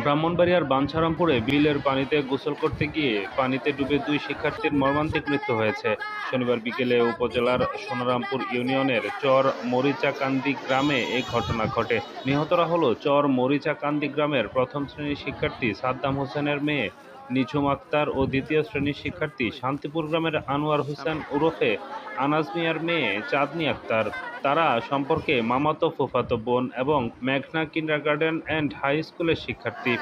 ব্রাহ্মণবাড়িয়ার বাঞ্ছারামপুরে বিলের পানিতে গোসল করতে গিয়ে পানিতে ডুবে 2 শিক্ষার্থীর মর্মান্তিক মৃত্যু হয়েছে। শনিবার বিকেলে উপজেলার সোনারামপুর ইউনিয়নের চর মরিচাকান্দি গ্রামে এ ঘটনা ঘটে। নিহতরা হলো চর মরিচাকান্দি গ্রামের প্রথম শ্রেণীর শিক্ষার্থী সাদ্দাম হোসেনের মেয়ে নিঝুম আক্তার ও দ্বিতীয় শ্রেণীর শিক্ষার্থী শান্তিপুর গ্রামের আনোয়ার হোসেন ওরফে আনাজ মিয়ার মেয়ে চাঁদনি আক্তার। তারা সম্পর্কে মামাতো ফুফাতো বোন এবং মেঘনা কিন্ডারগার্টেন অ্যান্ড হাই স্কুলের শিক্ষার্থী।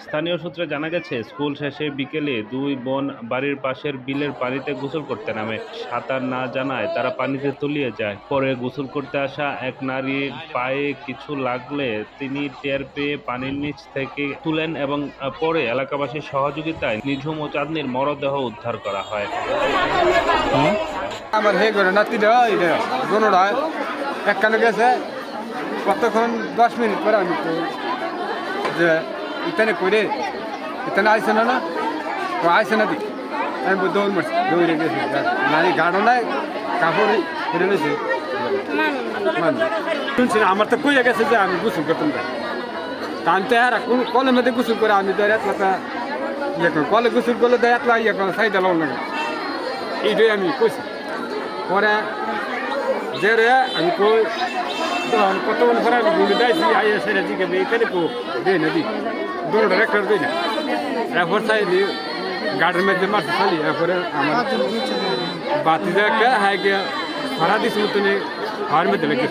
স্থানীয় সূত্রে জানা গেছে, স্কুল শেষে বিকেলে 2 বোন বাড়ির পাশের বিলের পানিতে গোসল করতে নামে। সাঁতার না জানায় তারা পানিতে তলিয়ে যায়। পরে গোসল করতে আসা এক নারীর পায়ে কিছু লাগলে তিনি টের পেয়ে পানির নিচ থেকে তুলেন এবং পরে এলাকাবাসীর সহযোগিতায় নিঝুম ও চাঁদনির মরদেহ উদ্ধার করা হয়। আমার হে করে নাতি দোনোটা একখানে গেছে কতক্ষণ 10 মিনিট পরে আমি যে ইতানে করে ইতানে আইসে না তো আইসে না দিক আমি দৌড় মারছি দৌড়ে গেছি মানে গাড়ো নাই কাপড় ফিরে নিয়েছি শুনছি না আমার তো কইয়া গেছে যে আমি গোসল করতাম তা আমি তো আর কোন কলের মধ্যে গোসল করে আমি তো এতটা ইয়ে করি কলে গোসল করলে তো এতলা ইয়ে করে সাইডে লাও লাগে এইটাই আমি কইছি পরে যে রে আমি কই কতক্ষণ পরে আমি ঘুরে যাইছি আইয়া সেরে দিকে এখানে কো দে না দি দৌড়টা রেকর্ড দিই না এরপর চাইলি গাড়ির মধ্যে মারতে চালি এরপরে আমার বাতি একটা হ্যাঁ গিয়ে ভাড়া দিছিল তুমি ঘরের মধ্যে লেগে